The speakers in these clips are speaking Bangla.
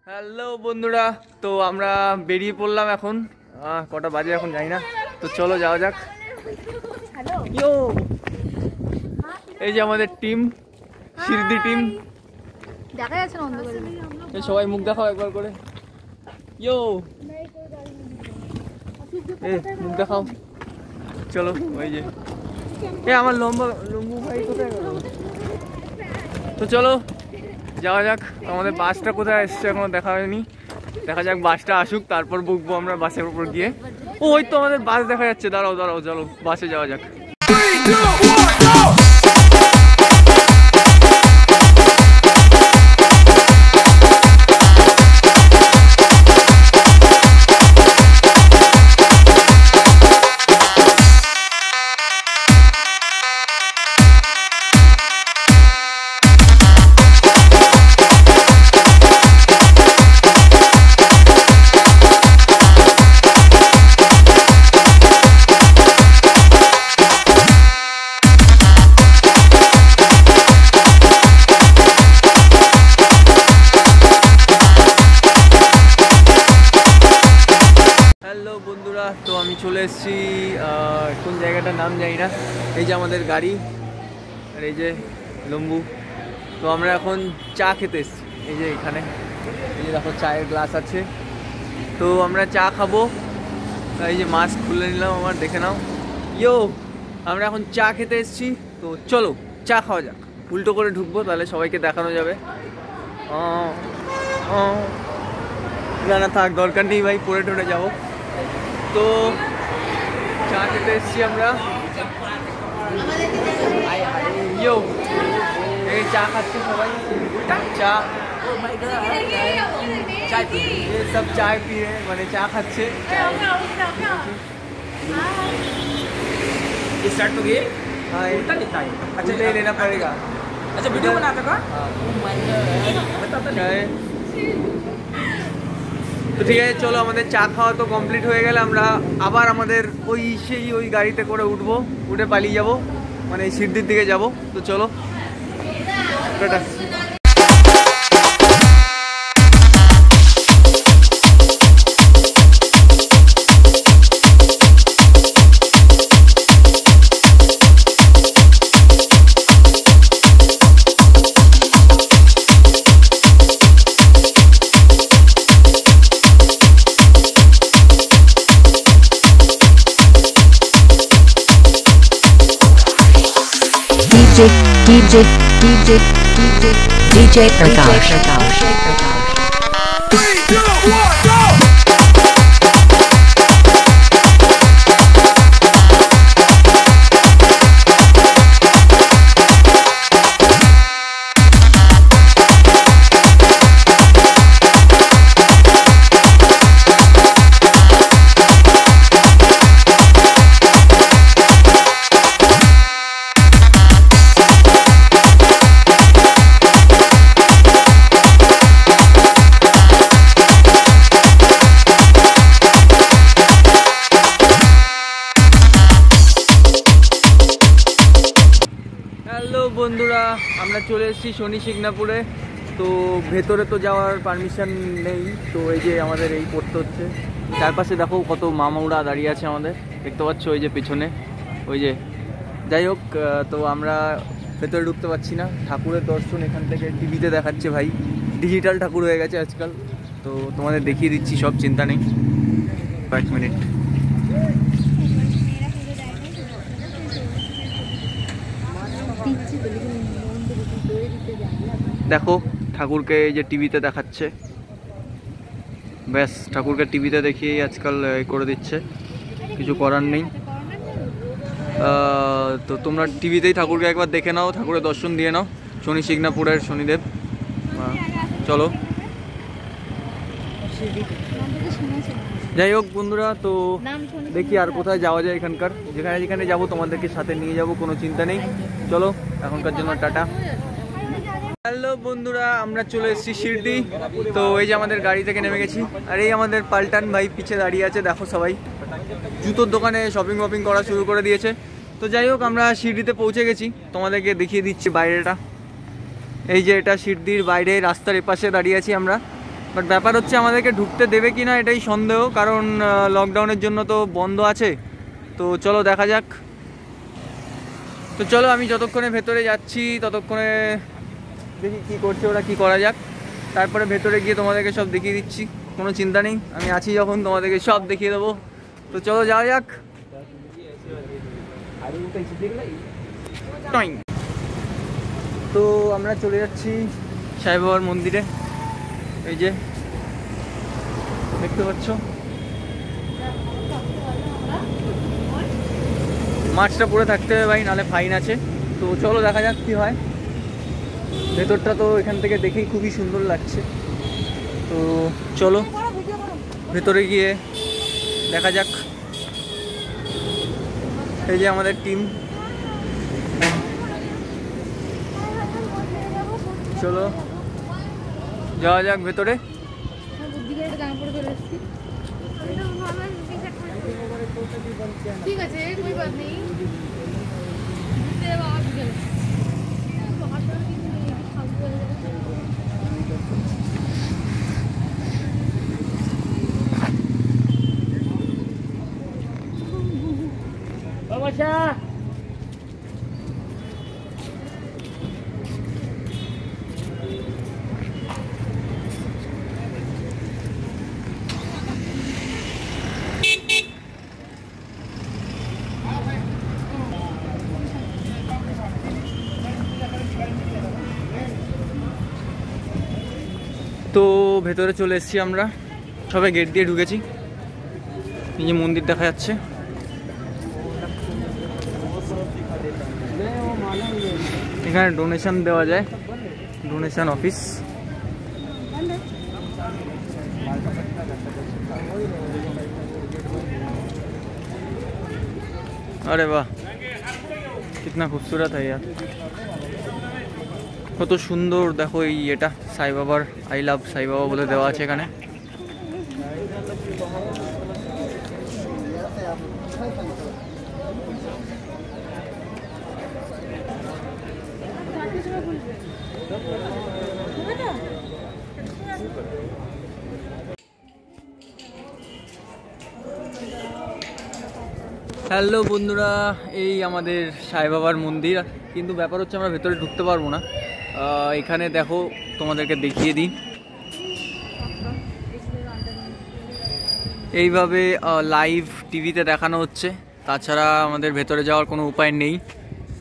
হ্যালো বন্ধুরা, তো আমরা বেরিয়ে পড়লাম এখন। কটা বাজে এখন জানি না, তো চলো যাওয়া যাক। ইয়ো, এই যে আমাদের টিম, শিরদি টিম। দেখা যাচ্ছে না অন্ধকারে। সবাই মুখ দেখাও একবার করে। ইয়ো, মুখ দেখাও। চলো, ওই যে আমার লম্বু ভাই কোথায় গেল? তো চলো যাওয়া যাক। আমাদের বাসটা কোথায় এসছে এখনো দেখা হয়নি, দেখা যাক বাসটা আসুক তারপর বুকবো আমরা বাসের উপর গিয়ে। ওই তো আমাদের বাস দেখা যাচ্ছে, দাঁড়াও দাঁড়াও, চলো বাসে যাওয়া যাক। হ্যালো বন্ধুরা, তো আমি চলে এসেছি কোন জায়গাটার নাম জানি না। এই যে আমাদের গাড়ি, আর এই যে লম্বু। তো আমরা এখন চা খেতে এসেছি। এই যে এখানে, এই যে দেখো চায়ের গ্লাস আছে, তো আমরা চা খাবো। এই যে মাস্ক খুলে নিলাম আমার, দেখে নাও। ইয়ো, আমরা এখন চা খেতে এসেছি, তো চলো চা খাওয়া যাক। উল্টো করে ঢুকবো, তাহলে সবাইকে দেখানো যাবে। না না থাক, দরকার নেই ভাই, পরে ঠরে যাবো। তো চা খেতে এসেছি আমরা। ইয়ো, এই চা খাচ্ছে সবাই, চা সব চাय पी रहे हैं, মানে চা খাচ্ছে। स्टार्ट हो गई। हाँ, उल्टा कितना है? अच्छा ले लेना पड़ेगा। अच्छा वीडियो बनाते का? চাय। তো ঠিক আছে, চলো আমাদের চা খাওয়া তো কমপ্লিট হয়ে গেলে আমরা আবার আমাদের ওই গাড়িতে করে উঠবো, উঠে পালিয়ে যাব, মানে শিরদির দিকে যাব। তো চলো tata. DJ Prakash. 3, 2, 1, go! Hello বন্ধুরা, আমরা চলে এসেছি শনি শিংনাপুরে। তো ভেতরে তো যাওয়ার পারমিশন নেই, তো এই যে আমাদের এই পড়তে হচ্ছে। চারপাশে দেখো কত মামাউরা দাঁড়িয়ে আছে আমাদের, দেখতে পাচ্ছ ওই যে পেছনে, ওই যে। যাই হোক, তো আমরা ভেতরে ঢুকতে পারছি না। ঠাকুরের দর্শন এখান থেকে টিভিতে দেখাচ্ছে ভাই, ডিজিটাল ঠাকুর হয়ে গেছে আজকাল। তো তোমাদের দেখিয়ে দিচ্ছি সব, চিন্তা নেই। 1 মিনিট। দেখো ঠাকুরকে এই যে টিভিতে দেখাচ্ছে, ব্যাস ঠাকুরকে টিভিতে দেখিয়েই আজকাল করে দিচ্ছে, কিছু করার নেই। তো তোমরা টিভিতেই ঠাকুরকে একবার দেখে নাও, ঠাকুরের দর্শন দিয়ে নাও, শনি শিংনাপুরের শনিদেব। চলো, যাই হোক বন্ধুরা, তো দেখি আর কোথায় যাওয়া যায় এখানকার। যেখানে যেখানে যাবো তোমাদেরকে সাথে নিয়ে যাব, কোনো চিন্তা নেই। চলো এখনকার জন্য টাটা। হ্যালো বন্ধুরা, আমরা চলে এসেছি শিরদি। তো এই যে আমাদের গাড়ি থেকে নেমে গেছি, আর এই আমাদের পাল্টান ভাই পিছে দাঁড়িয়ে আছে, দেখো সবাই জুতোর দোকানে শপিং ওপিং করা শুরু করে দিয়েছে। তো যাই হোক, আমরা শিরদিতে পৌঁছে গেছি, তোমাদেরকে দেখিয়ে দিচ্ছি বাইরেটা। এই যে এটা শিরদির বাইরে, রাস্তার এপাশে দাঁড়িয়ে আছি আমরা। বাট ব্যাপার হচ্ছে আমাদেরকে ঢুকতে দেবে কি না এটাই সন্দেহ, কারণ লকডাউনের জন্য তো বন্ধ আছে। তো চলো দেখা যাক। তো চলো আমি যতক্ষণে ভেতরে যাচ্ছি ততক্ষণে দেখি কী করছে ওরা, কী করা যাক। তারপরে ভেতরে গিয়ে তোমাদেরকে সব দেখিয়ে দিচ্ছি, কোনো চিন্তা নেই, আমি আছি যখন তোমাদেরকে সব দেখিয়ে দেবো। তো চলো যাওয়া যাক। তো আমরা চলে যাচ্ছি সাই বাবার মন্দিরে। এই যে দেখতে পাচ্ছ মাছটা পরে থাকতে হবে ভাই, নাহলে ফাইন আছে। তো চলো দেখা যাক কি হয়। ভেতরটা তো এখান থেকে দেখেই খুবই সুন্দর লাগছে। তো চলো ভেতরে গিয়ে দেখা যাক। এই যে আমাদের টিম, চলো যাওয়া যাক ভেতরে। ঠিক আছে, कोई बात नहीं। তো ভেতরে চলে এসেছি আমরা, সবাই গেট দিয়ে ঢুকেছি। এই যে মন্দির দেখা যাচ্ছে। এখানে ডোনেশন দেওয়া যায়, ডোনেশন অফিস। अरे वाह कितना खूबसूरत है यार, কত সুন্দর দেখো। এই এটা সাই বাবার আই লাভ সাই বাবা বলে দেওয়া আছে এখানে। হ্যালো বন্ধুরা, এই আমাদের সাই বাবার মন্দির। কিন্তু ব্যাপার হচ্ছে আমরা ভেতরে ঢুকতে পারবো না। এখানে দেখো তোমাদেরকে দেখিয়ে দিই, এইভাবে লাইভ টিভিতে দেখানো হচ্ছে। তাছাড়া আমাদের ভেতরে যাওয়ার কোনো উপায় নেই,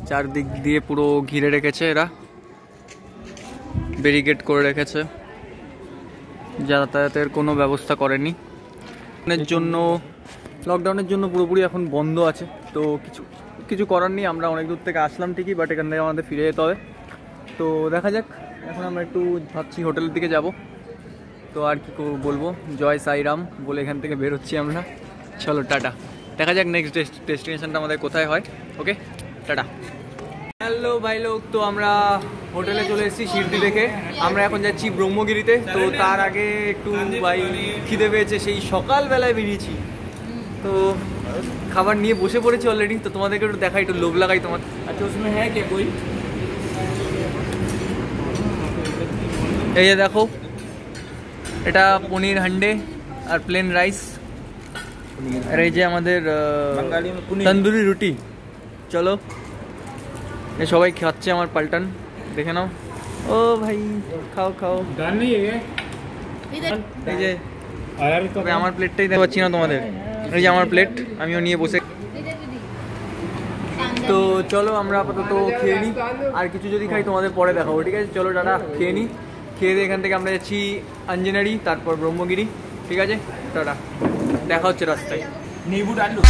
চারদিক দিয়ে পুরো ঘিরে রেখেছে এরা, ব্যারিকেড করে রেখেছে, যাতায়াতের কোনো ব্যবস্থা করেনি। লকডাউনের জন্য পুরোপুরি এখন বন্ধ আছে। তো কিছু করার নেই, আমরা অনেক দূর থেকে আসলাম ঠিকই, বাট এখান থেকে আমাদের ফিরে যেতে হবে। তো দেখা যাক, এখন আমরা একটু ভাবছি হোটেলের দিকে যাব। তো আর কি বলবো, জয় সাইরাম বলে এখান থেকে বেরোচ্ছি আমরা। চলো টাটা, দেখা যাক নেক্সট ডেস্টিনেশনটা আমাদের কোথায় হয়। ওকে টাটা। হ্যালো ভাই লোক, তো আমরা হোটেলে চলে এসেছি শিরডি দেখে। আমরা এখন যাচ্ছি ব্রহ্মগিরিতে। তো তার আগে একটু ভাই খিদে পেয়েছে, সেই সকালবেলায় বেরিয়েছি। তো খাবার নিয়ে বসে পড়েছি অলরেডি। তো তোমাদেরকে একটু দেখাই, একটু লোভ লাগাই তোমার। अच्छा उसमें है क्या कोई? এই যে দেখো, এটা পনির হান্ডে আর প্লেন রাইস, আর এই যে আমাদের बंगाली में पुनी তন্দুরি রুটি। চলো এই সবাই খাচ্ছে আমার পাল্টান, দেখে নাও। ও ভাই খাও খাও। डन नहीं है इधर এই যে यार तो তবে আমার প্লেটটাই দেখতে পাচ্ছি না তোমাদের। এই যে আমার প্লেট, আমিও নিয়ে বসে। इधर दीदी তো চলো আমরা আপাতত খেয়ে নিই, আর কিছু যদি খাই তোমাদের পরে দেখাবো, ঠিক আছে? চলো টাটা, খেয়ে নিই। খেয়ে দিয়ে এখান থেকে আমরা যাচ্ছি আঞ্জনারি, তারপর ব্রহ্মগিরি, ঠিক আছে? টাটা, দেখা হচ্ছে রাস্তায়। नींबू डाल लो।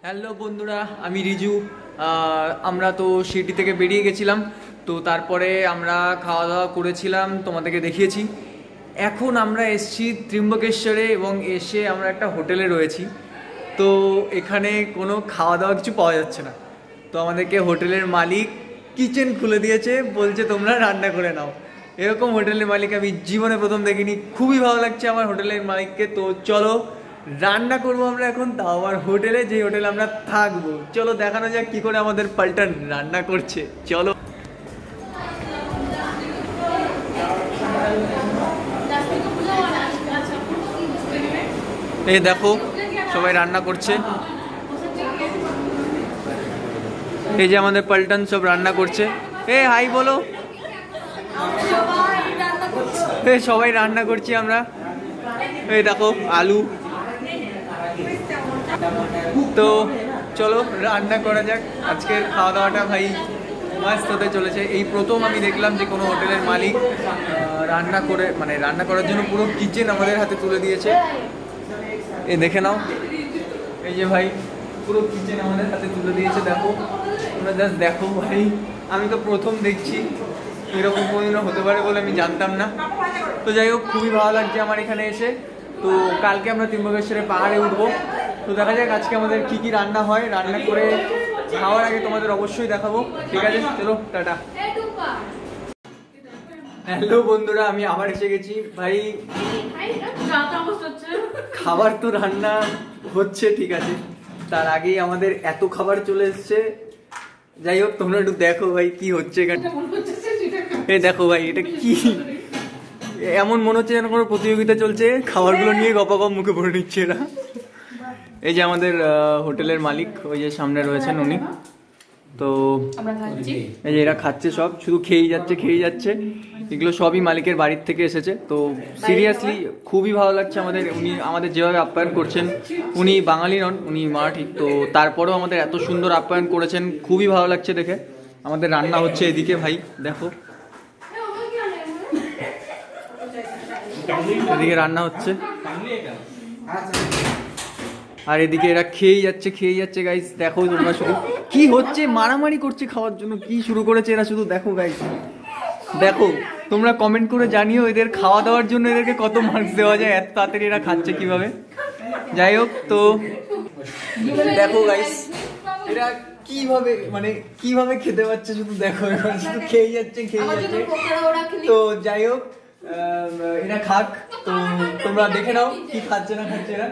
হ্যালো বন্ধুরা, আমি রিজু। আমরা তো সিটি থেকে বেরিয়ে গেছিলাম। তো তারপরে আমরা খাওয়া দাওয়া করেছিলাম, তোমাদেরকে দেখিয়েছি। এখন আমরা এসেছি ত্রিম্বকেশ্বরে, এবং এসে আমরা একটা হোটেলে রয়েছি। তো এখানে কোনো খাওয়া দাওয়া কিছু পাওয়া যাচ্ছে না। তো আমাদেরকে হোটেলের মালিক কিচেন খুলে দিয়েছে, বলছে তোমরা রান্না করে নাও। এরকম হোটেলের মালিক আমি জীবনে প্রথম দেখিনি। খুবই ভালো লাগছে আমার হোটেলের মালিককে। তো চলো রান্না করবো আমরা এখন, তাও আবার হোটেলে, যে হোটেলে আমরা থাকবো। চলো দেখানো যাক কি করে আমাদের পাল্টান রান্না করছে। চলো। এই দেখো সবাই রান্না করছে। এই যে আমাদের পাল্টান সব রান্না করছে। হাই বলো। সবাই রান্না করছি আমরা। এই দেখো আলু। তো চলো রান্না করা যাক। আজকের খাওয়া দাওয়াটা ভাই মাস্ত হতে চলেছে। এই প্রথম আমি দেখলাম যে কোনো হোটেলের মালিক রান্না করে, মানে রান্না করার জন্য পুরো কিচেন আমাদের হাতে তুলে দিয়েছে। এই দেখে নাও, এই যে ভাই পুরো কিচেন আমাদের হাতে তুলে দিয়েছে। দেখো তোমরা জাস্ট দেখো ভাই, আমি তো প্রথম দেখছি, এরকম কোনোদিনও হতে পারে বলে আমি জানতাম না। তো যাই হোক, খুবই ভালো লাগছে আমার এখানে এসে। তো কালকে আমরা ত্রিম্বকেশ্বরের পাহাড়ে উঠবো। তো দেখা যাক আজকে আমাদের কি কি রান্না হয়। রান্না করে খাওয়ার আগে তোমাদের অবশ্যই দেখাবো। ঠিক আছে, চলো টাটা। হ্যালো বন্ধুরা, আমি আবার এসে গেছি ভাই। খাবার তো রান্না হচ্ছে, ঠিক আছে, তার আগেই আমাদের এত খাবার চলে এসছে। যাই হোক, তোমরা একটু দেখো ভাই কি হচ্ছে এখানে। এই দেখো ভাই, এটা কি, এমন মনে হচ্ছে যেন কোনো প্রতিযোগিতা চলছে। খাবারগুলো নিয়ে গপাগপ মুখে ভরে নিচ্ছে এরা। এই যে আমাদের হোটেলের মালিক, ওই যে সামনে রয়েছেন উনি। তো এই যে এরা খাচ্ছে, সব শুধু খেয়েই যাচ্ছে। এগুলো সবই মালিকের বাড়ির থেকে এসেছে। তো সিরিয়াসলি খুবই ভালো লাগছে আমাদের। উনি আমাদের যেভাবে আপ্যায়ন করছেন, উনি বাঙালি নন, উনি মারাঠি। তো তারপরেও আমাদের এত সুন্দর আপ্যায়ন করেছেন, খুবই ভালো লাগছে দেখে। আমাদের রান্না হচ্ছে এদিকে ভাই, দেখো এদিকে রান্না হচ্ছে, আর এদিকে এরা খেয়েই যাচ্ছে গাইস। দেখো তোমরা শুধু কি হচ্ছে, মারামারি করছে খাওয়ার জন্য। কি শুরু করেছে এরা, শুধু দেখো গাইস। দেখো তোমরা কমেন্ট করে জানিও এদের খাওয়া দাওয়ার জন্য এদেরকে কত মার্কস দেওয়া যায়, এত তাড়াতাড়ি এরা খাচ্ছে কিভাবে। যাই হোক, তো দেখো গাইস এরা কিভাবে খেতে পাচ্ছে, শুধু দেখো, শুধু খেয়ে যাচ্ছে। তো যাই হোক, এরা খাক। তো তোমরা দেখে নাও কি খাচ্ছে না খাচ্ছে এরা।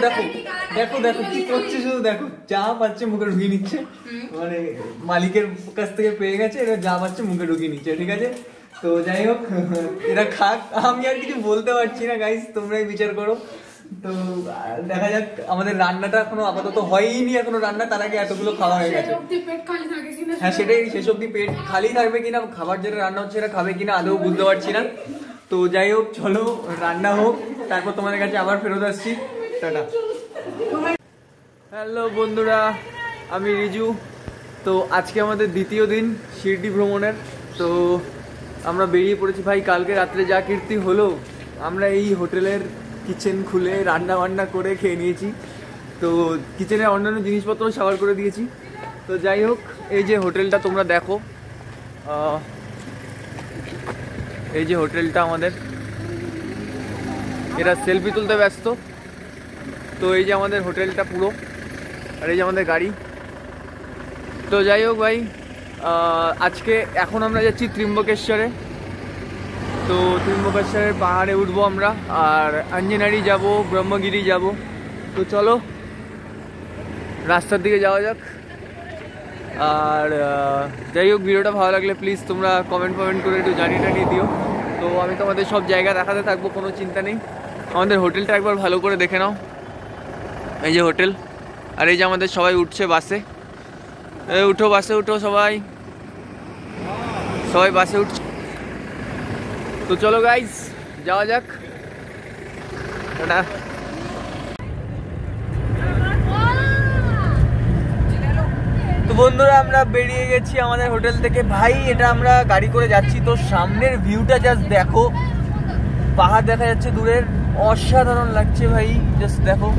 দেখো কি করছে, শুধু দেখো, যা পাচ্ছে মুখে ঢুকিয়ে নিচ্ছে। মানে মালিকের কাছ থেকে পেয়ে গেছে, এরা যা পাচ্ছে মুখে ঢুকিয়ে নিচ্ছে। ঠিক আছে, তো যাই হোক, এরা খাক। আমি আর কিছু বলতে পারছি না গাইস, তোমরাই বিচার করো। তো দেখা যাক, আমাদের রান্নাটা এখনো আপাতত হয়নি, এখনো রান্না, তার আগে এতগুলো খাওয়া হয়ে গেছে। হ্যাঁ সেটাই, শেষ অব্দি পেট খালি থাকবে কিনা, খাবার যেটা রান্না হচ্ছে সেটা খাবে কিনা আদৌ বুঝতে পারছি না। তো যাই হোক, চলো রান্না হোক, তারপর তোমাদের কাছে আবার ফেরত আসছি। টাটা। হ্যালো বন্ধুরা, আমি রিজু। তো আজকে আমাদের দ্বিতীয় দিন শিরডি ভ্রমণের। তো আমরা বেরিয়ে পড়েছি ভাই। কালকে রাত্রে যা কীর্তি হলো, আমরা এই হোটেলের কিচেন খুলে রান্না বান্না করে খেয়ে নিয়েছি। তো কিচেনের অন্যান্য জিনিসপত্র সাবার করে দিয়েছি। তো যাই হোক, এই যে হোটেলটা তোমরা দেখো, এই যে হোটেলটা আমাদের, এরা সেলফি তুলতে ব্যস্ত। তো এই যে আমাদের হোটেলটা পুরো, আর এই যে আমাদের গাড়ি। তো যাই হোক ভাই, আজকে এখন আমরা যাচ্ছি ত্রিম্বকেশ্বরে। তো ত্রিম্বকেশ্বরের পাহাড়ে উঠবো আমরা, আর আঞ্জনারি যাব, ব্রহ্মগিরি যাব। তো চলো রাস্তার দিকে যাওয়া যাক। আর যাই হোক, ভিডিওটা ভালো লাগলে প্লিজ তোমরা কমেন্ট করে একটু জানিয়ে দিও। তো আমি তোমাদের সব জায়গা দেখাতে থাকবো, কোনো চিন্তা নেই। আমাদের হোটেলটা একবার ভালো করে দেখে নাও। এই যে হোটেল, আর এই যে আমাদের সবাই উঠছে বাসে। উঠো বাসে, উঠো সবাই বাসে উঠছে। তো চলো গাইস যাওয়া যাক। টাটা। তো বন্ধুরা, আমরা বেরিয়ে গেছি আমাদের হোটেল থেকে। ভাই এটা আমরা গাড়ি করে যাচ্ছি। তো সামনের ভিউটা জাস্ট দেখো, পাহাড় দেখা যাচ্ছে দূরের, অসাধারণ লাগছে ভাই। জাস্ট দেখো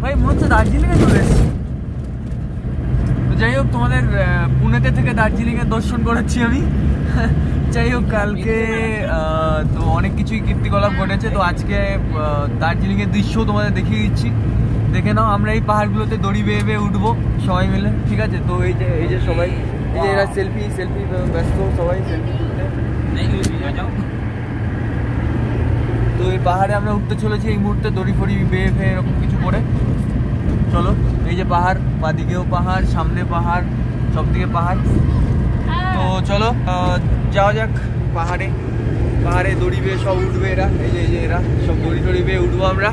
ভাই, মনে হচ্ছে দার্জিলিংয়ে চলে এসেছি। যাই হোক, তোমাদের পুনেতে থেকে দার্জিলিংয়ের দর্শন করাচ্ছি আমি। যাই হোক, কালকে তো অনেক কিছুই কীর্তিকলাপ ঘটেছে, তো আজকে দার্জিলিংয়ের দৃশ্যও তোমাদের দেখিয়ে দিচ্ছি, দেখে নাও। আমরা এই পাহাড়গুলোতে দড়ি বেয়ে বেয়ে উঠবো সবাই মিলে, ঠিক আছে? তো এই যে সবাই, এই যে এরা সেলফি ব্যস্ত, সবাই সেলফি তুলতে। তো এই পাহাড়ে আমরা উঠতে চলেছি এই মুহূর্তে, দড়ি ফড়ি বেয়ে বেয়ে এরকম কিছু করে। চলো, এই যে পাহাড়, বাদিকেও পাহাড়, সামনে পাহাড়, সব দিকে পাহাড়। তো চলো যাওয়া যাক পাহাড়ে। পাহাড়ে দড়ি বেয়ে সব উঠবে এরা, এই যে এরা সব দড়ি বেয়ে উঠবো আমরা,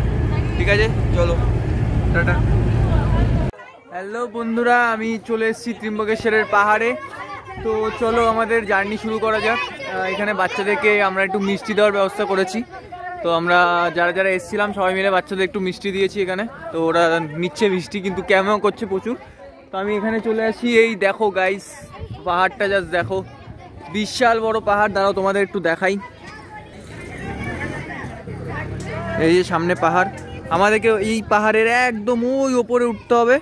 ঠিক আছে? চলো, টাটা। হ্যালো বন্ধুরা, আমি চলে এসেছি ত্রিম্বকেশ্বরের পাহাড়ে। তো চলো আমাদের জার্নি শুরু করা যাক। এখানে বাচ্চাদেরকে আমরা একটু মিষ্টি দেওয়ার ব্যবস্থা করেছি। তো আমরা যারা এসেছিলাম সবাই মিলে বাচ্চাদের একটু মিষ্টি দিয়েছি এখানে। তো ওরা নিচ্ছে মিষ্টি, কিন্তু ক্যামেও করছে প্রচুর। তো আমি এখানে চলে আসি, এই দেখো গাইস, পাহাড়টা জাস্ট দেখো, বিশাল বড় পাহাড়। দাঁড়াও তোমাদের একটু দেখাই। এই যে সামনে পাহাড়, আমাদেরকে এই পাহাড়ের একদম ওই ওপরে উঠতে হবে।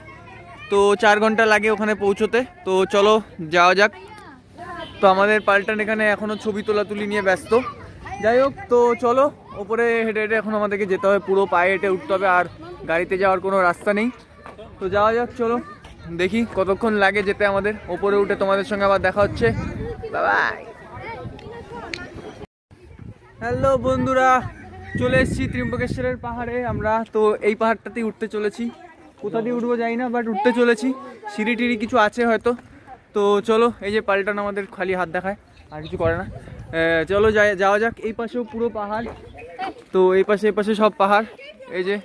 তো 4 ঘন্টা লাগে ওখানে পৌঁছতে। তো চলো যাওয়া যাক। তো আমাদের পাল্টান এখানে এখনো ছবি তোলাতুলি নিয়ে ব্যস্ত। যাই হোক, তো চলো ওপরে হেঁটে হেঁটে এখন আমাদেরকে যেতে হবে, পুরো পায়ে হেঁটে উঠতে হবে, আর গাড়িতে যাওয়ার কোনো রাস্তা নেই। তো যাওয়া যাক, চলো দেখি কতক্ষণ লাগে যেতে আমাদের। ওপরে উঠে তোমাদের সঙ্গে আবার দেখা হচ্ছে, বাই। হ্যালো বন্ধুরা, চলে এসেছি ত্রিম্বকেশ্বরের পাহাড়ে আমরা। তো এই পাহাড়টাতেই উঠতে চলেছি, কোথা দিয়ে উঠবো যাই না, বাট উঠতে চলেছি। সিঁড়ি টিড়ি কিছু আছে হয়তো। তো চলো, এই যে পাল্টান আমাদের খালি হাত দেখায়, আর কিছু করে না। চলো যাওয়া যাক। এই পাশেও পুরো পাহাড়, তো এই পাশে সব পাহাড়, এই যে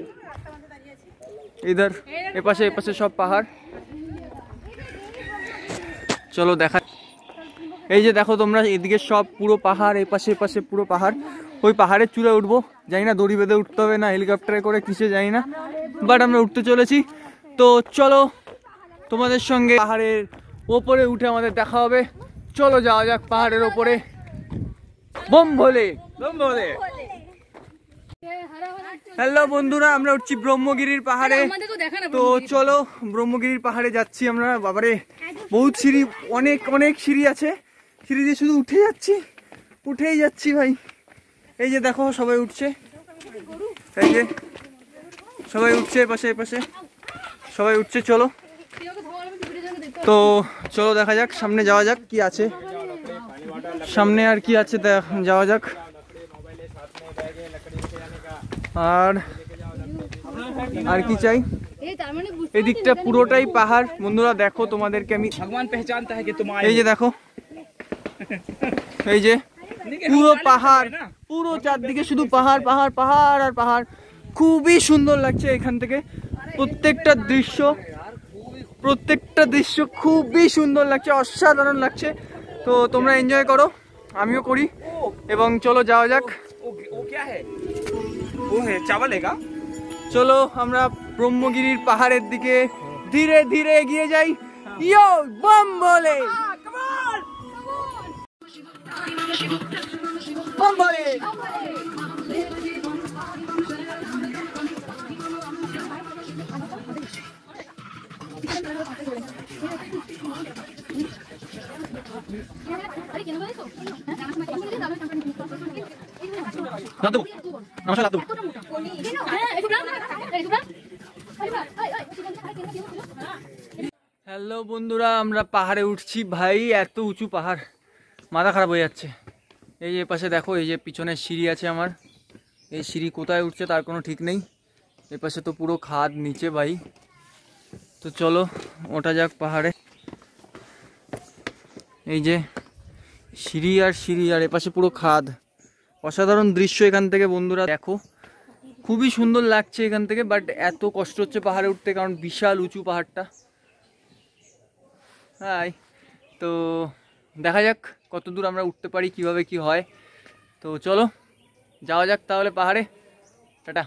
ইধার এপাশে সব পাহাড়। চলো দেখা। এই যে দেখো তোমরা, এদিকে সব পুরো পাহাড়, এপাশে পুরো পাহাড়। ওই পাহাড়ের চূড়ায় উঠবো, জানি না দড়ি বেঁধে উঠতে হবে না হেলিকপ্টারে করে কিসে জানি না, বাট আমরা উঠতে চলেছি। তো চলো তোমাদের সঙ্গে পাহাড়ের ওপরে উঠে আমাদের দেখা হবে। চলো যাওয়া যাক পাহাড়ের ওপরে। বম ভোলে, বম ভোলে। হ্যালো বন্ধুরা, আমরা উঠছি ব্রহ্মগিরির পাহাড়ে। তো চলো ব্রহ্মগিরির পাহাড়ে যাচ্ছি আমরা। বাবারে, বহুত সিঁড়ি, অনেক সিঁড়ি আছে। সিঁড়ি দিয়ে শুধু উঠেই যাচ্ছি ভাই। এই যে দেখো সবাই উঠছে, এই যে সবাই উঠছে, এপাশে সবাই উঠছে। চলো, তো চলো দেখা যাক, সামনে যাওয়া যাক কি আছে সামনে, আর কি আছে যাওয়া যাক। আর কি চাই, এই দিকটা পুরোটাই পাহাড় বন্ধুরা। দেখো তোমাদেরকে আমি, ভগবান পেহচানতা হ্যায় কি তুম আয়ে। এই যে দেখো, এই যে পুরো পাহাড়, পুরো চারদিকে শুধু পাহাড় আর পাহাড়। খুবই সুন্দর লাগছে এখান থেকে, প্রত্যেকটা দৃশ্য খুবই সুন্দর লাগছে, অসাধারণ লাগছে। তো তোমরা এনজয় করো, আমিও করি, এবং চলো যাওয়া যাক। চলো আমরা ব্রহ্মগিরির পাহাড়ের দিকে ধীরে ধীরে এগিয়ে যাই। ইয়ো বম বলে, বম বলে। হ্যালো বন্ধুরা, আমরা পাহাড়ে উঠছি ভাই। এত উঁচু পাহাড়, মাথা খারাপ হয়ে যাচ্ছে। এই যে পাশে দেখো, এই যে পিছনে সিঁড়ি আছে আমার, এই সিঁড়ি কোথায় উঠছে তার কোনো ঠিক নেই। এ পাশে তো পুরো খাদ নিচে ভাই। তো চলো ওঠা যাক পাহাড়ে। এই যে সিঁড়ি আর এপাশে পুরো খাদ। অসাধারণ দৃশ্য এখান থেকে বন্ধুরা, দেখো খুবই সুন্দর লাগছে এখান থেকে, বাট এত কষ্ট হচ্ছে পাহাড়ে উঠতে, কারণ বিশাল উঁচু পাহাড়টা। হাই, তো দেখা যাক কত দূর আমরা উঠতে পারি, কিভাবে কি হয়। তো চলো যাওয়া যাক তাহলে পাহাড়ে। টাটা।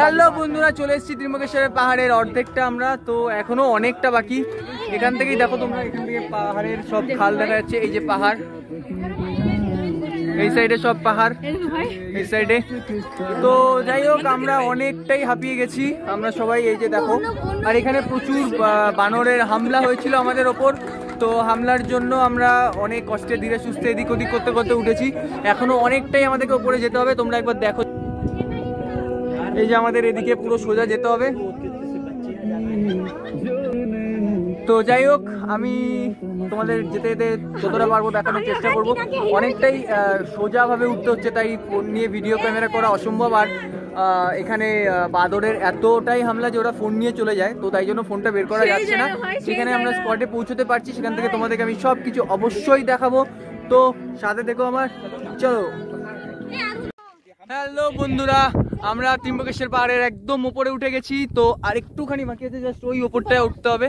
হ্যালো বন্ধুরা, চলে এসেছি ত্রিম্বকেশ্বরের পাহাড়ের অর্ধেকটা আমরা। তো এখনো অনেকটা বাকি। এখান থেকেই দেখো তোমরা, এখান থেকে পাহাড়ের সব খাল দেখা যাচ্ছে। এই যে পাহাড়, এই সাইডে সব পাহাড়, এই সাইডে। তো যাই হোক, আমরা অনেকটাই হাঁপিয়ে গেছি আমরা সবাই, এই যে দেখো। আর এখানে প্রচুর বানরের হামলা হয়েছিল আমাদের ওপর, তো হামলার জন্য আমরা অনেক কষ্টে ধীরে সুস্থে এদিক ওদিক করতে করতে উঠেছি। এখনো অনেকটাই আমাদেরকে উপরে যেতে হবে, তোমরা একবার দেখো। এই যে আমাদের এদিকে পুরো সোজা যেতে হবে। তো যাই হোক, আমি তোমাদের যেতে যেতে যতটা পারবো দেখানোর চেষ্টা করবো। অনেকটাই সোজাভাবে উঠতে হচ্ছে, তাই ফোন নিয়ে ভিডিও ক্যামেরা করা অসম্ভব। আর এখানে বাদরের এতটাই হামলা যে ওরা ফোন নিয়ে চলে যায়, তো তাই জন্য ফোনটা বের করা যাচ্ছে না। সেখানে আমরা স্পটে পৌঁছতে পারছি, সেখান থেকে তোমাদেরকে আমি সব কিছু অবশ্যই দেখাবো। তো সাথে দেখো আমার, চলো। হ্যালো বন্ধুরা, আমরা ত্রিম্বকেশ্বর পাহাড়ের একদম উপরে উঠে গেছি। তো আর একটুখানি বাকি আছে, জাস্ট ওই উপরটায় উঠতে হবে।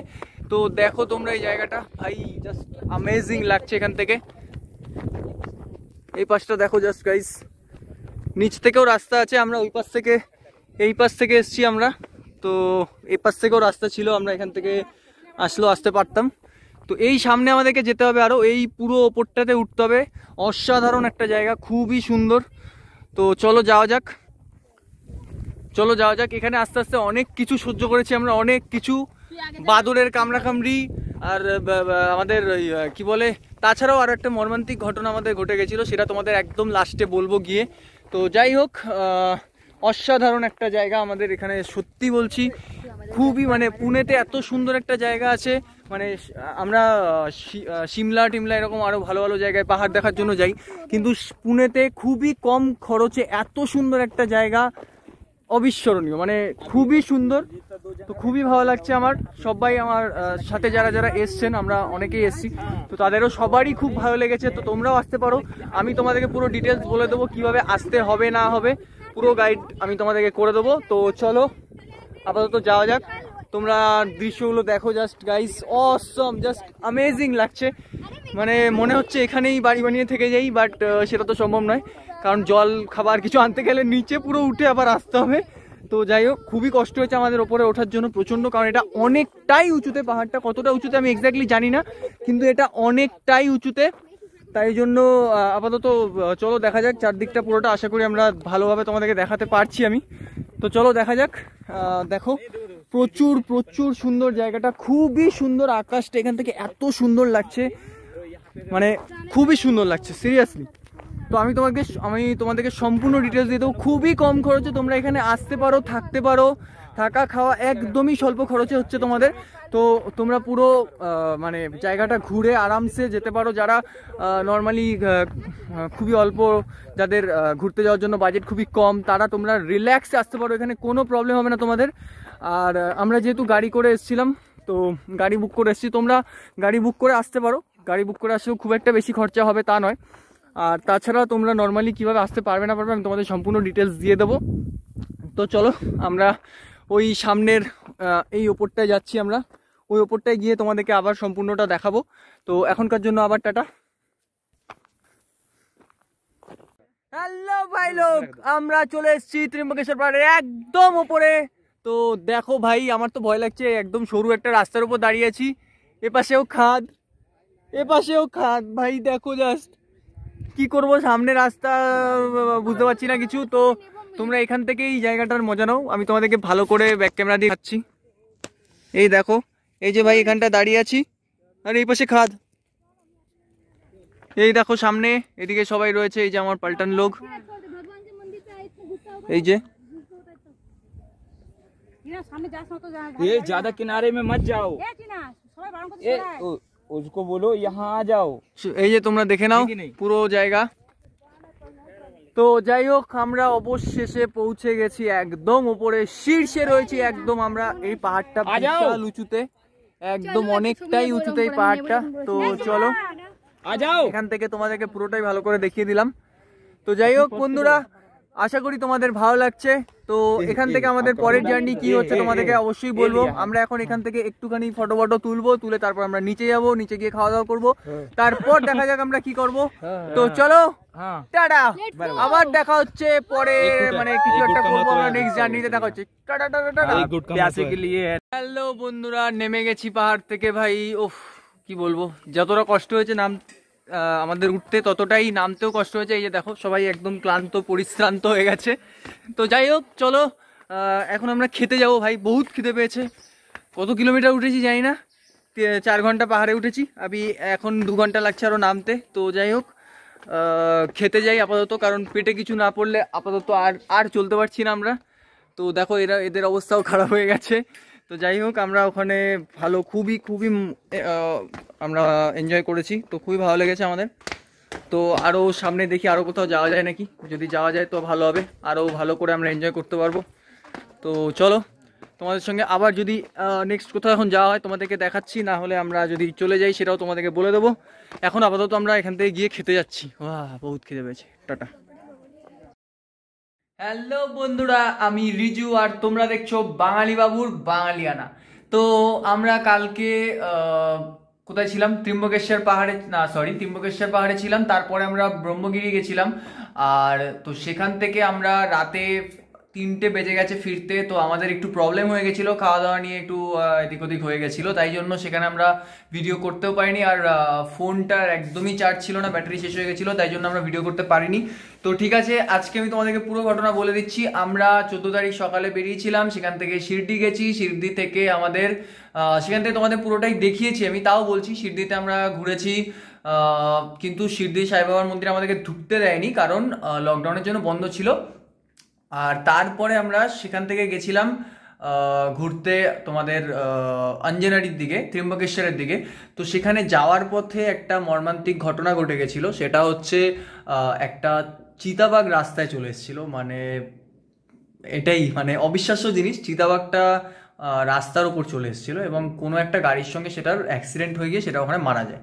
তো দেখো তোমরা এই জায়গাটা, ভাই জাস্ট অ্যামেজিং লাগছে এখান থেকে। এই পাশটা দেখো জাস্ট গাইস, নিচ থেকেও রাস্তা আছে। আমরা ওই পাশ থেকে এই পাশ থেকে এসছি আমরা, তো এই পাশ থেকেও রাস্তা ছিল, আমরা এখান থেকে আসতে পারতাম। তো এই সামনে আমাদেরকে যেতে হবে, আরও এই পুরো ওপরটাতে উঠতে হবে। অসাধারণ একটা জায়গা, খুবই সুন্দর। তো চলো যাওয়া যাক, চলো যাওয়া যাক। এখানে আস্তে আস্তে অনেক কিছু সহ্য করেছি আমরা, অনেক কিছু, বাদরের কামড়াকামড়ি, আর আমাদের কি বলে, তাছাড়াও আরও একটা মর্মান্তিক ঘটনা আমাদের ঘটে গেছিলো, সেটা তোমাদের একদম লাস্টে বলবো গিয়ে। তো যাই হোক, অসাধারণ একটা জায়গা আমাদের এখানে, সত্যি বলছি। খুবই মানে পুনেতে এত সুন্দর একটা জায়গা আছে, মানে আমরা সিমলা টিমলা এরকম আরও ভালো ভালো জায়গায় পাহাড় দেখার জন্য যাই, কিন্তু পুনেতে খুবই কম খরচে এত সুন্দর একটা জায়গা, অবিস্মরণীয়, মানে খুবই সুন্দর। তো খুবই ভালো লাগছে আমার। সবাই আমার সাথে যারা যারা এসছেন, আমরা অনেকেই এসছি, তো তাদেরও সবারই খুব ভালো লেগেছে। তো তোমরাও আসতে পারো, আমি তোমাদেরকে পুরো ডিটেলস বলে দেবো কিভাবে আসতে হবে না হবে, পুরো গাইড আমি তোমাদেরকে করে দেবো। তো চলো আপাতত যাওয়া যাক। তোমরা দৃশ্যগুলো দেখো জাস্ট গাইস, অসম, জাস্ট অ্যামেজিং লাগছে। মানে মনে হচ্ছে এখানেই বাড়ি বানিয়ে থেকে যাই, বাট সেটা তো সম্ভব নয়, কারণ জল খাবার কিছু আনতে গেলে নিচে পুরো উঠে আবার আসতে হবে। তো যাই হোক, খুবই কষ্ট হয়েছে আমাদের ওপরে ওঠার জন্য প্রচণ্ড, কারণ এটা অনেকটাই উঁচুতে। পাহাড়টা কতটা উঁচুতে আমি এক্স্যাক্টলি জানি না, কিন্তু এটা অনেকটাই উঁচুতে। তাই জন্য আপাতত চলো দেখা যাক চারদিকটা পুরোটা, আশা করি আমরা ভালোভাবে তোমাদেরকে দেখাতে পারছি আমি। তো চলো দেখা যাক। দেখো প্রচুর প্রচুর সুন্দর জায়গাটা, খুবই সুন্দর। আকাশটা এখান থেকে এত সুন্দর লাগছে, মানে খুবই সুন্দর লাগছে সিরিয়াসলি। তো আমি তোমাদেরকে সম্পূর্ণ ডিটেলস দিয়ে দেবো। খুবই কম খরচে তোমরা এখানে আসতে পারো, থাকতে পারো, থাকা খাওয়া একদমই স্বল্প খরচে হচ্ছে তোমাদের। তো তোমরা পুরো মানে জায়গাটা ঘুরে আরামসে যেতে পারো। যারা নর্মালি খুবই অল্প, যাদের ঘুরতে যাওয়ার জন্য বাজেট খুবই কম, তারা তোমরা রিল্যাক্সে আসতে পারো, এখানে কোনো প্রবলেম হবে না তোমাদের। আর আমরা যেহেতু গাড়ি করে এসেছিলাম, তো গাড়ি বুক করে এসেছি, তোমরা গাড়ি বুক করে আসতে পারো। গাড়ি বুক করে আসলেও খুব একটা বেশি খরচা হবে তা নয়। আর তাছাড়া তোমরা নর্মালি কীভাবে আসতে পারবে না পারবে আমি তোমাদের সম্পূর্ণ ডিটেলস দিয়ে দেবো। তো চলো আমরা ওই সামনের এই ওপরটায় যাচ্ছি, আমরা ওই ওপরটায় গিয়ে তোমাদেরকে আবার সম্পূর্ণটা দেখাবো। তো এখনকার জন্য আবার টাটা। হ্যালো ভাই লোক, আমরা চলে এসেছি ত্রিম্বকেশ্বর পাহাড়ের একদম উপরে। তো দেখো ভাই, আমার তো ভয় লাগছে, একদম সরু একটা রাস্তার উপর দাঁড়িয়ে আছি, এপাশেও খাদ এপাশেও খাদ। ভাই দেখো জাস্ট, কি করব, সামনে রাস্তা বুঝতে পারছি না কিছু। তো তোমরা এখান থেকে এই জায়গাটার মজা নাও, আমি তোমাদেরকে ভালো করে ব্যাক ক্যামেরা দিয়ে দেখাচ্ছি। এই দেখো, এই যে ভাই এখানটা দাঁড়িয়ে আছি, আর এই পাশে খাদ। এই দেখো সামনে, এদিকে সবাই রয়েছে, এই যে আমার পাল্টান লোক, এই যে। ये ज्यादा किनारे में मत जाओ, उसको बोलो यहाँ आ जाओ। এই যে তোমরা দেখে নাও পুরো জায়গা। তো যাই হোক, আমরা অবশেষে পৌঁছে গেছি একদম উপরে, শীর্ষে রয়েছি একদম আমরা। এই পাহাড়টা বিশাল উঁচুতে, একদম অনেকটাই উঁচুতে এই পাহাড়টা। তো চলো आ जाओ, এখান থেকে তোমাদেরকে পুরোটাই ভালো করে দেখিয়ে দিলাম। তো যাই হোক বন্ধুরা, আশা করি তোমাদের ভালো লাগছে। তো এখান থেকে আমাদের পরের জার্নি কি হচ্ছে তোমাদেরকে অবশ্যই বলবো। আমরা এখন এখান থেকে একটুখানি ফটো তুলবো, তুলে তারপর আমরা নিচে যাবো, নিচে গিয়ে খাওয়া দাওয়া করবো, তারপর দেখা যাক আমরা কি করব। তো চলো টাটা, আবার দেখা হচ্ছে পরে, মানে কিছু একটা করবো আমরা নেক্সট জার্নিতে, দেখা হচ্ছে টাটা টাটা টাটা। प्यासे के लिए। হ্যালো বন্ধুরা, নেমে গেছি পাহাড় থেকে। ভাই ওফ, কি বলবো, যতটা কষ্ট হয়েছে আমাদের উঠতে ততটাই নামতেও কষ্ট হয়েছে। এই যে দেখো সবাই একদম ক্লান্ত পরিশ্রান্ত হয়ে গেছে। তো যাই হোক চলো এখন আমরা খেতে যাবো ভাই, বহুত খিদে পেয়েছে। কত কিলোমিটার উঠেছি জানি না, 4 ঘন্টা পাহাড়ে উঠেছি, আমি এখন 2 ঘন্টা লাগছে আরও নামতে। তো যাই হোক খেতে যাই আপাতত, কারণ পেটে কিছু না পড়লে আপাতত আর চলতে পারছি না আমরা। তো দেখো এদের অবস্থাও খারাপ হয়ে গেছে। তো যাই হোক আমরা ওখানে ভালো খুবই আমরা এনজয় করেছি, তো খুবই ভালো লেগেছে আমাদের। তো আরও সামনে দেখি আরও কোথাও যাওয়া যায় নাকি, যদি যাওয়া যায় তো ভালো হবে, আরও ভালো করে আমরা এনজয় করতে পারবো। তো চলো তোমাদের সঙ্গে আবার যদি নেক্সট কোথাও এখন যাওয়া হয় তোমাদেরকে দেখাচ্ছি, না হলে আমরা যদি চলে যাই সেটাও তোমাদেরকে বলে দেবো। এখন আপাতত আমরা এখান থেকে গিয়ে খেতে যাচ্ছি, বহুত খেতে পেয়েছি। টাটা। হ্যালো বন্ধুরা, আমি রিজু আর তোমরা দেখছো বাঙালি বাবুর বাঙালিয়ানা। তো আমরা কালকে কোথায় ছিলাম, ত্রিম্বকেশ্বর পাহাড়ে ছিলাম। তারপরে আমরা ব্রহ্মগিরি গেছিলাম। আর তো সেখান থেকে আমরা রাতে 3টে বেজে গেছে ফিরতে। তো আমাদের একটু প্রবলেম হয়ে গেছিলো, খাওয়া দাওয়া নিয়ে একটু এদিক ওদিক হয়ে গেছিলো, তাই জন্য সেখানে আমরা ভিডিও করতেও পারিনি। আর ফোনটার একদমই চার্জ ছিল না, ব্যাটারি শেষ হয়ে গেছিলো, তাই জন্য আমরা ভিডিও করতে পারিনি। তো ঠিক আছে, আজকে আমি তোমাদেরকে পুরো ঘটনা বলে দিচ্ছি। আমরা 14 তারিখ সকালে বেরিয়েছিলাম, সেখান থেকে শিরডি গেছি। শিরডি থেকে সেখান থেকে তোমাদের পুরোটাই দেখিয়েছি আমি, তাও বলছি শিরডিতে আমরা ঘুরেছি। কিন্তু শিরডি সাই বাবার মন্দির আমাদেরকে ঢুকতে দেয়নি, কারণ লকডাউনের জন্য বন্ধ ছিল। আর তারপরে আমরা সেখান থেকে গেছিলাম ঘুরতে তোমাদের অঞ্জনারির দিকে, ত্রিম্বকেশ্বরের দিকে। তো সেখানে যাওয়ার পথে একটা মর্মান্তিক ঘটনা ঘটে গেছিলো। সেটা হচ্ছে একটা চিতাবাঘ রাস্তায় চলে এসেছিলো। মানে এটাই মানে অবিশ্বাস্য জিনিস, চিতাবাঘটা রাস্তার ওপর চলে এসেছিলো এবং কোনো একটা গাড়ির সঙ্গে সেটার অ্যাক্সিডেন্ট হয়ে গিয়ে সেটা ওখানে মারা যায়।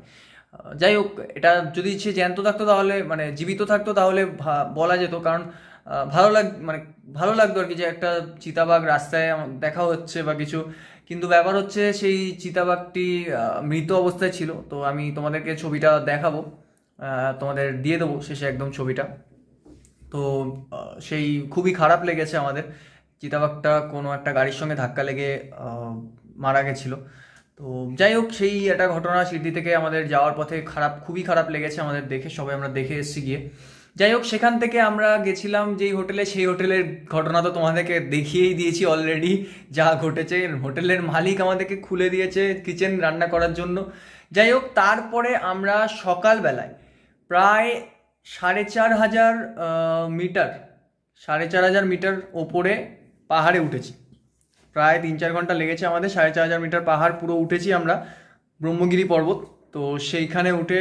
যাই হোক, এটা যদি সে জ্যান্ত থাকতো তাহলে, মানে জীবিত থাকতো তাহলে বলা যেত, কারণ ভালো লাগতো আর কি, যে একটা চিতাবাঘ রাস্তায় দেখা হচ্ছে বা কিছু। কিন্তু ব্যাপার হচ্ছে সেই চিতাবাঘটি মৃত অবস্থায় ছিল। তো আমি তোমাদেরকে ছবিটা দেখাবো, তোমাদের দিয়ে দেবো শেষে একদম ছবিটা। তো সেই খুবই খারাপ লেগেছে আমাদের, চিতাবাঘটা কোনো একটা গাড়ির সঙ্গে ধাক্কা লেগে মারা গেছিল। তো যাই হোক, সেই একটা ঘটনা শিরডি থেকে আমাদের যাওয়ার পথে খুবই খারাপ লেগেছে আমাদের দেখে, সবাই আমরা দেখে এসেছি গিয়ে। যাই হোক, সেখান থেকে আমরা গেছিলাম যেই হোটেলে, সেই হোটেলের ঘটনা তো তোমাদেরকে দেখিয়েই দিয়েছি অলরেডি, যা ঘটেছে। হোটেলের মালিক আমাদেরকে খুলে দিয়েছে কিচেন রান্না করার জন্য। যাই হোক, তারপরে আমরা সকালবেলায় প্রায় 4,500 মিটার ওপরে পাহাড়ে উঠেছি। প্রায় 3-4 ঘন্টা লেগেছে আমাদের, 4,500 মিটার পাহাড় পুরো উঠেছি আমরা, ব্রহ্মগিরি পর্বত। তো সেইখানে উঠে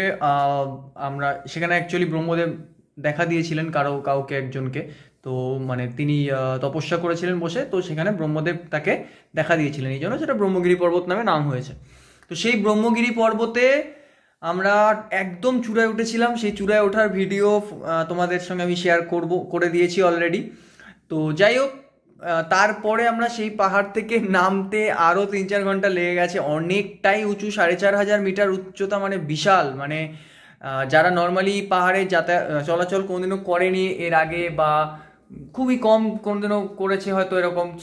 আমরা সেখানে অ্যাকচুয়ালি ব্রহ্মদেব দেখা দিয়েছিলেন কাউকে একজনকে। তো মানে তিনি তপস্যা করেছিলেন বসে, তো সেখানে ব্রহ্মদেব তাকে দেখা দিয়েছিলেন, এই জন্য সেটা ব্রহ্মগিরি পর্বত নামে নাম হয়েছে। তো সেই ব্রহ্মগিরি পর্বতে আমরা একদম চূড়ায় উঠেছিলাম। সেই চূড়ায় ওঠার ভিডিও তোমাদের সঙ্গে আমি শেয়ার করে দিয়েছি অলরেডি। তো যাই হোক, তারপরে আমরা সেই পাহাড় থেকে নামতে আরও 3-4 ঘন্টা লেগে গেছে। অনেকটাই উঁচু, 4,500 মিটার উচ্চতা, মানে বিশাল। মানে যারা নর্মালি পাহাড়ে চলাচল কোনোদিনও করেনি এর আগে, বা খুবই কম কোনোদিনও করেছে হয়তো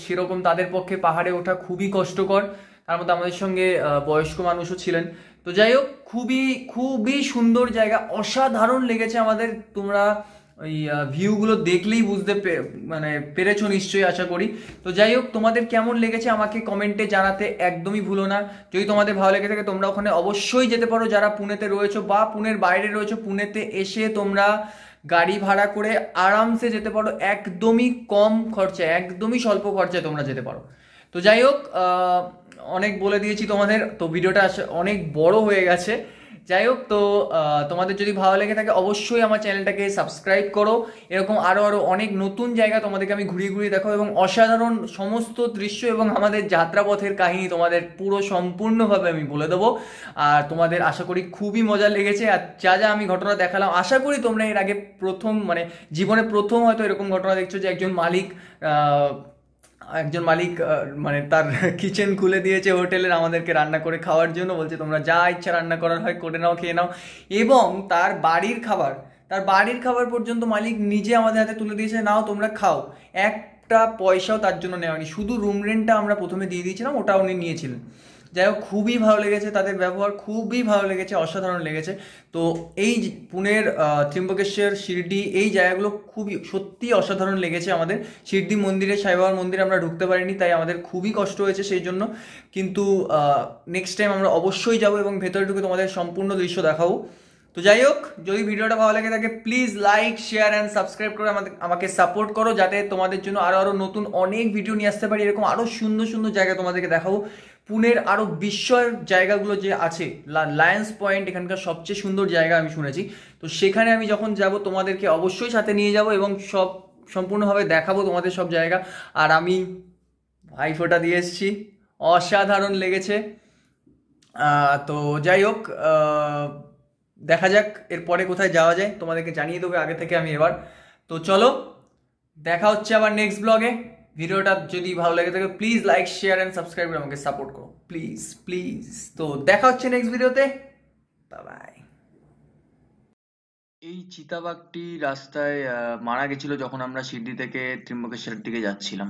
সেরকম, তাদের পক্ষে পাহাড়ে ওঠা খুবই কষ্টকর। তার মধ্যে আমাদের সঙ্গে বয়স্ক মানুষও ছিলেন। তো যাই হোক, খুবই সুন্দর জায়গা, অসাধারণ লেগেছে আমাদের। তোমরা ওই ভিউগুলো দেখলেই পেরেছো নিশ্চয়ই, আশা করি। তো যাই হোক, তোমাদের কেমন লেগেছে আমাকে কমেন্টে জানাতে একদমই ভুলো না। যদি তোমাদের ভালো লেগে থাকে তোমরা ওখানে অবশ্যই যেতে পারো, যারা পুনেতে রয়েছো বা পুনের বাইরে রয়েছো। পুনেতে এসে তোমরা গাড়ি ভাড়া করে আরামসে যেতে পারো, একদমই কম খরচায়, একদমই স্বল্প খরচায় তোমরা যেতে পারো। তো যাই হোক, অনেক বলে দিয়েছি তোমাদের, তো ভিডিওটা অনেক বড় হয়ে গেছে। যাই হোক, তো তোমাদের যদি ভালো লেগে থাকে অবশ্যই আমার চ্যানেলটাকে সাবস্ক্রাইব করো। এরকম আরও অনেক নতুন জায়গা তোমাদেরকে আমি ঘুরিয়ে দেখাবো, এবং অসাধারণ সমস্ত দৃশ্য এবং আমাদের যাত্রাপথের কাহিনী তোমাদের পুরো সম্পূর্ণভাবে আমি বলে দেবো। আর তোমাদের আশা করি খুবই মজা লেগেছে। আর যা আমি ঘটনা দেখালাম, আশা করি তোমরা এর আগে জীবনে প্রথম হয়তো এরকম ঘটনা দেখছো, যে একজন মালিক মানে তার কিচেন খুলে দিয়েছে হোটেলের আমাদেরকে রান্না করে খাওয়ার জন্য, বলছে তোমরা যা ইচ্ছা রান্না করার হয় করে নাও, খেয়ে নাও। এবং তার বাড়ির খাবার পর্যন্ত মালিক নিজে আমাদের হাতে তুলে দিয়েছে, নাও তোমরা খাও। এক একটা পয়সাও তার জন্য নেওয়া হয়নি, শুধু রুম রেন্টটা আমরা প্রথমে দিয়ে দিয়েছিলাম, ওটা উনি নিয়েছিলেন। যাই হোক, খুবই ভালো লেগেছে, তাদের ব্যবহার খুবই ভালো লেগেছে, অসাধারণ লেগেছে। তো এই পুনের ত্রিম্বকেশ্বর, শিরডি, এই জায়গাগুলো খুবই সত্যি অসাধারণ লেগেছে আমাদের। শিরডি মন্দিরে, সাইবাবার মন্দিরে আমরা ঢুকতে পারিনি, তাই আমাদের খুবই কষ্ট হয়েছে সেই জন্য। কিন্তু নেক্সট টাইম আমরা অবশ্যই যাব এবং ভেতরে ঢুকে তোমাদের সম্পূর্ণ দৃশ্য দেখাবো। তো যাই হোক, যদি ভিডিওটা ভালো লাগে থাকে please like, share and subscribe করে আমাকে সাপোর্ট করো, যাতে তোমাদের জন্য আরও নতুন অনেক ভিডিও নিয়ে আসতে পারি। এরকম আরও সুন্দর সুন্দর জায়গা তোমাদেরকে দেখাবো। পুনের আরও বিস্ময়ের জায়গাগুলো যে আছে, লায়ন্স পয়েন্ট এখানকার সবচেয়ে সুন্দর জায়গা আমি শুনেছি। তো সেখানে আমি যখন যাব তোমাদেরকে অবশ্যই সাথে নিয়ে যাব এবং সম্পূর্ণভাবে দেখাবো তোমাদের সব জায়গা। আর আমি ভাইফোঁটা দিয়ে এসেছি, অসাধারণ লেগেছে। তো যাই হোক, দেখা যাক এরপরে কোথায় যাওয়া যায়, তোমাদেরকে জানিয়ে দেবো আগে থেকে আমি এবার। তো চলো, দেখা হচ্ছে আবার নেক্সট ব্লগে। ভিডিওটা যদি ভালো লাগে থাকে please like, share and subscribe করে আমাকে সাপোর্ট করো, প্লিজ প্লিজ। তো দেখা হচ্ছে নেক্সট ভিডিওতে, বাই বাই। এই চিতাবাঘটি রাস্তায় মারা গেছিল যখন আমরা শিরডি থেকে ত্রিম্বকেশ্বরের দিকে যাচ্ছিলাম।